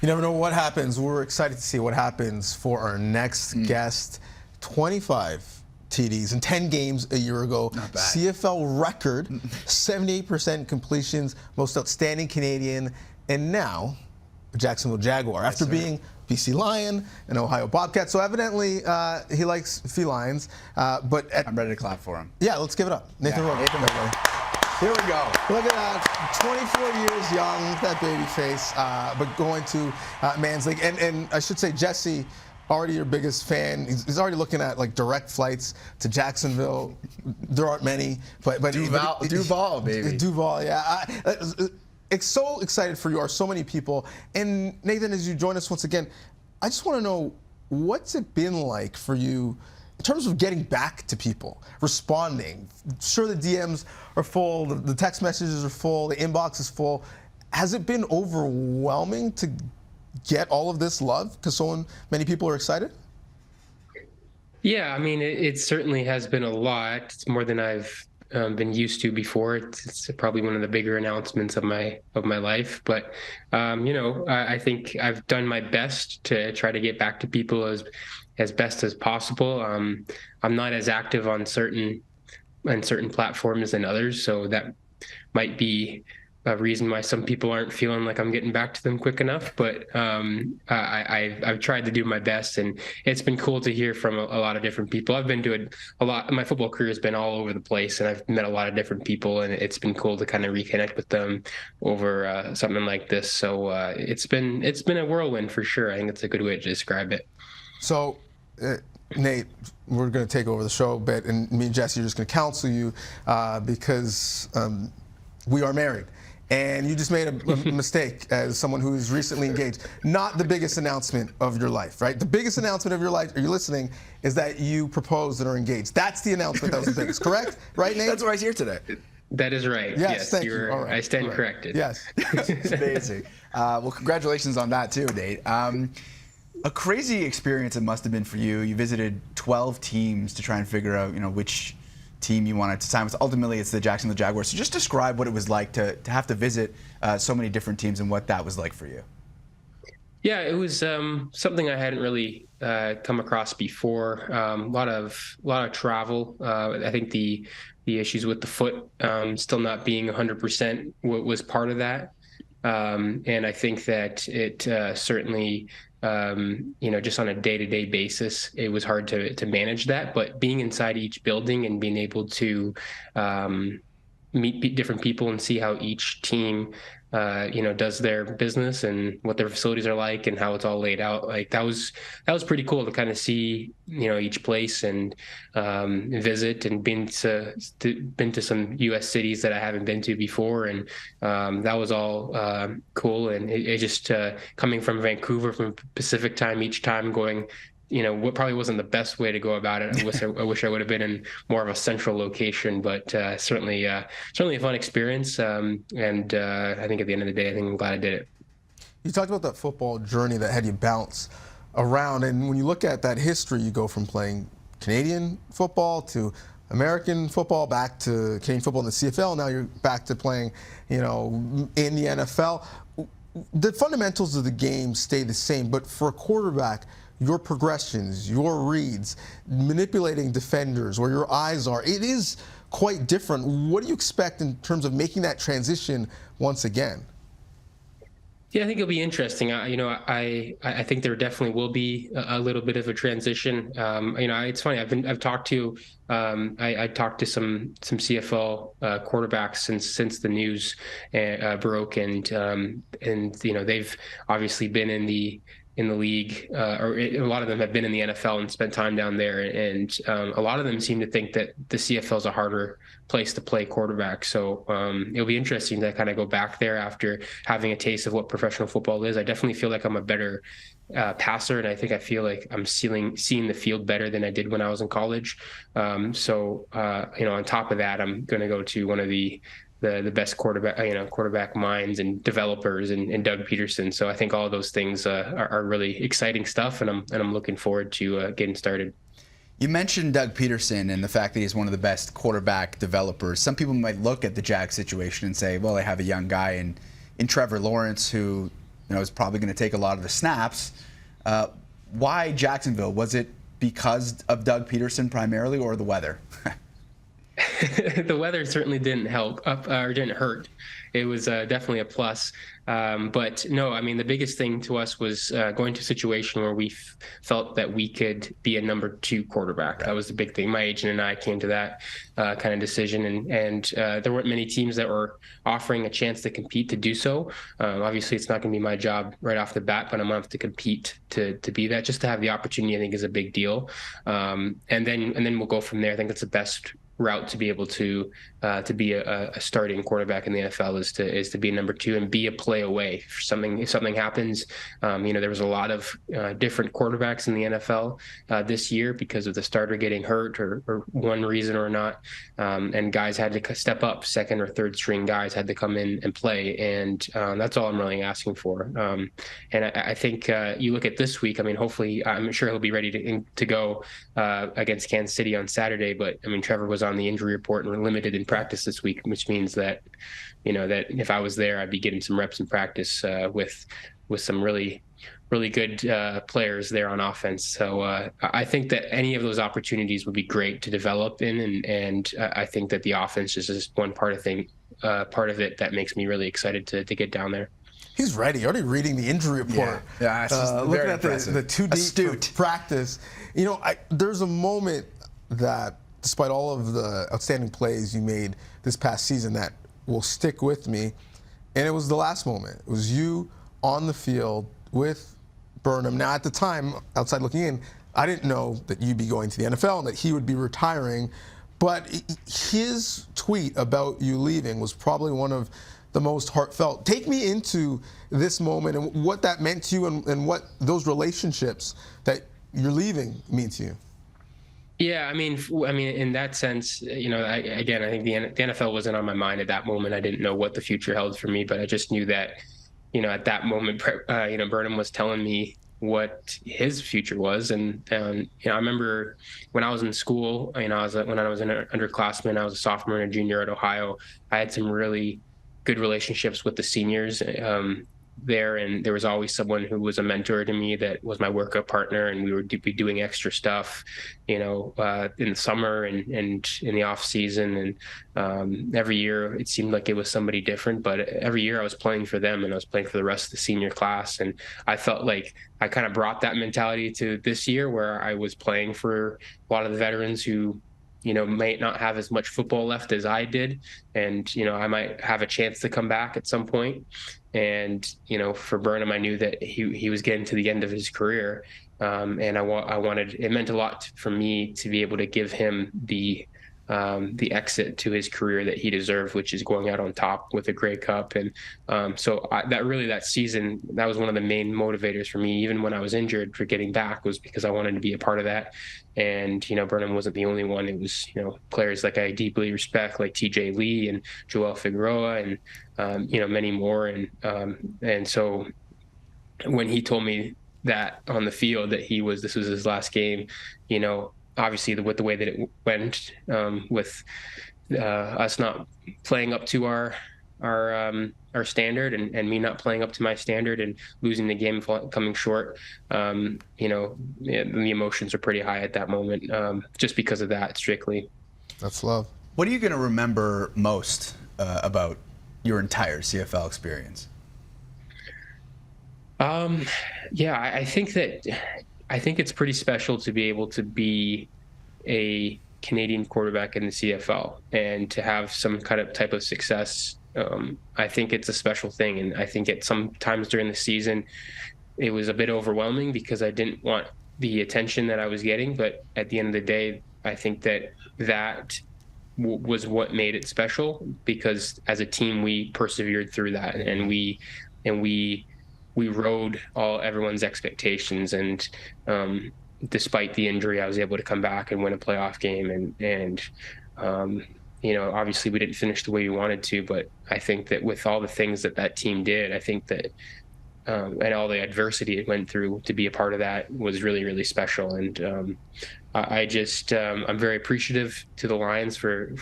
You never know what happens. We're excited to see what happens for our next guest. 25 TDs in 10 games a year ago. Not bad. CFL record, 78% completions, most outstanding Canadian, and now a Jacksonville Jaguar. After being BC Lion, an Ohio Bobcat. So evidently he likes felines. But I'm ready to clap for him. Yeah, let's give it up. Nathan Rourke. Nathan Rourke. Here we go. Look at that, 24 years young, that baby face, but going to Man's League. And I should say, Jesse, already your biggest fan. He's already looking at like direct flights to Jacksonville. There aren't many, but Duval, baby. Duval, yeah. It's so excited for you. Are so many people. And Nathan, as you join us once again, I just want to know, what's it been like for you in terms of getting back to people, responding? Sure, the DMs are full, the text messages are full, the inbox is full. Has it been overwhelming to get all of this love because so many people are excited? Yeah, I mean, it certainly has been a lot. It's more than I've been used to before. It's probably one of the bigger announcements of my life. But you know, I think I've done my best to try to get back to people as best as possible. I'm not as active on certain platforms than others, so that might be a reason why some people aren't feeling like I'm getting back to them quick enough. But I've tried to do my best, and it's been cool to hear from a lot of different people. I've been doing a lot. My football career has been all over the place, and I've met a lot of different people, and it's been cool to kind of reconnect with them over something like this. So it's been a whirlwind for sure. I think it's a good way to describe it. So, Nate, we're going to take over the show a bit, and me and Jesse are just going to counsel you because we are married. And you just made a mistake as someone who is recently engaged. Not the biggest announcement of your life, right? The biggest announcement of your life, are you listening, is that you proposed and are engaged. That's the announcement that was the biggest, correct? Right, Nate? That's why he's here today. That is right. Yes, thank you. All right. I stand corrected. Yes. It's amazing. Well, congratulations on that too, Nate. A crazy experience it must have been for you. You visited 12 teams to try and figure out, you know, which team you wanted to sign with. Ultimately, it's the Jacksonville Jaguars. So just describe what it was like to have to visit so many different teams and what that was like for you. Yeah, it was something I hadn't really come across before. A lot of travel. I think the issues with the foot still not being 100% was part of that. And I think that it certainly, you know, just on a day-to-day basis, it was hard to manage that. But being inside each building and being able to meet different people and see how each team, you know, does their business and what their facilities are like and how it's all laid out, like that was pretty cool to kind of see, you know, each place and visit, and been to some U.S. cities that I haven't been to before, and that was all cool. And it just coming from Vancouver from Pacific time each time, going, you know, what probably wasn't the best way to go about it. I wish I would have been in more of a central location, but certainly a fun experience. And I think at the end of the day, I think I'm glad I did it. You talked about that football journey that had you bounce around, and when you look at that history, you go from playing Canadian football to American football, back to Canadian football in the CFL. Now you're back to playing, you know, in the NFL. The fundamentals of the game stay the same, but for a quarterback, your progressions, your reads, manipulating defenders, where your eyes are, it is quite different. What do you expect in terms of making that transition once again? Yeah, I think it'll be interesting. You know, I think there definitely will be a little bit of a transition. You know, it's funny. I've talked to I talked to some CFL quarterbacks since the news broke, and you know, they've obviously been in the league, or a lot of them have been in the NFL and spent time down there. And a lot of them seem to think that the CFL is a harder place to play quarterback. So it'll be interesting to kind of go back there after having a taste of what professional football is. I definitely feel like I'm a better passer, and I think I feel like I'm seeing the field better than I did when I was in college. So you know, on top of that, I'm going to go to one of the best quarterback minds and developers and Doug Peterson. So I think all of those things are really exciting stuff, and I'm looking forward to getting started. You mentioned Doug Peterson and the fact that he's one of the best quarterback developers. Some people might look at the Jags situation and say, well, they have a young guy in Trevor Lawrence who is probably going to take a lot of the snaps. Why Jacksonville? Was it because of Doug Peterson primarily, or the weather? The weather certainly didn't help or didn't hurt. It was definitely a plus. But no, I mean, the biggest thing to us was going to a situation where we felt that we could be a number 2 quarterback. That was the big thing. My agent and I came to that kind of decision, and there weren't many teams that were offering a chance to compete to do so. Obviously, it's not going to be my job right off the bat, but I'm going to have to compete to be that. Just to have the opportunity, I think, is a big deal. And then we'll go from there. I think that's the best route to be able to be a starting quarterback in the NFL is to be a number 2 and be a play away for something. If something happens, there was a lot of different quarterbacks in the NFL this year because of the starter getting hurt or one reason or not, and guys had to step up. Second or third string guys had to come in and play, and that's all I'm really asking for. And I think you look at this week. I mean, hopefully, I'm sure he'll be ready to go against Kansas City on Saturday. But I mean, Trevor was on the injury report and limited in practice this week, which means that that if I was there, I'd be getting some reps in practice with some really good players there on offense. So I think that any of those opportunities would be great to develop in, and I think that the offense is just one part of it that makes me really excited to get down there. He's ready. Already reading the injury report. Yeah, it's just looking very at the 2 deep practice. There's a moment that, despite all of the outstanding plays you made this past season, that will stick with me. And it was the last moment. It was you on the field with Burnham. Now, at the time, outside looking in, I didn't know that you'd be going to the NFL and that he would be retiring. But his tweet about you leaving was probably one of the most heartfelt. Take me into this moment and what that meant to you and what those relationships that you're leaving mean to you. Yeah, I mean, in that sense, I think the NFL wasn't on my mind at that moment. I didn't know what the future held for me, but I just knew that, at that moment, Burnham was telling me what his future was. And I remember when I was in school, when I was an underclassman, I was a sophomore and a junior at Ohio. I had some really good relationships with the seniors there, and there was always someone who was a mentor to me that was my workout partner, and we would be doing extra stuff, in the summer and in the off season, and every year it seemed like it was somebody different, but every year I was playing for them and I was playing for the rest of the senior class, and I felt like I kind of brought that mentality to this year where I was playing for a lot of the veterans who might not have as much football left as I did. And, I might have a chance to come back at some point. And, for Burnham, I knew that he was getting to the end of his career. And it meant a lot for me to be able to give him the exit to his career that he deserved, which is going out on top with a Grey Cup. And that season, that was one of the main motivators for me, even when I was injured, for getting back, was because I wanted to be a part of that. And, Burnham wasn't the only one. It was, players like I deeply respect, like TJ Lee and Joel Figueroa and, many more. And so when he told me that on the field that this was his last game, obviously with the way that it went, with us not playing up to our standard and me not playing up to my standard and losing the game, coming short, the emotions are pretty high at that moment, just because of that strictly. That's love. What are you going to remember most about your entire CFL experience? I think it's pretty special to be able to be a Canadian quarterback in the CFL and to have some kind of type of success. I think it's a special thing. And I think sometimes during the season, it was a bit overwhelming because I didn't want the attention that I was getting. But at the end of the day, I think that was what made it special, because as a team, we persevered through that, and we rode everyone's expectations, and despite the injury, I was able to come back and win a playoff game, and obviously we didn't finish the way we wanted to, but I think that with all the things that team did, I think that and all the adversity it went through, to be a part of that was really, really special. And I'm very appreciative to the Lions for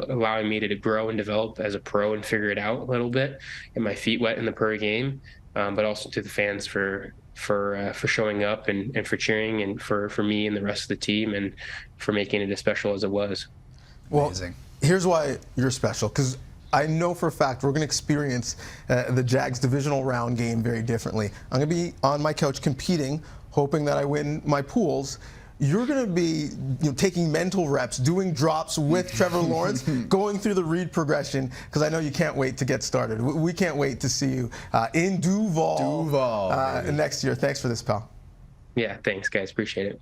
allowing me to grow and develop as a pro and figure it out a little bit, get my feet wet in the per game. but also to the fans for showing up and for cheering, and for me and the rest of the team, and for making it as special as it was. Well, Amazing. Here's why you're special, because I know for a fact we're going to experience the Jags divisional round game very differently. I'm going to be on my couch competing, hoping that I win my pools. You're going to be taking mental reps, doing drops with Trevor Lawrence, going through the read progression, because I know you can't wait to get started. We can't wait to see you in Duval, next year. Thanks for this, pal. Yeah, thanks, guys. Appreciate it.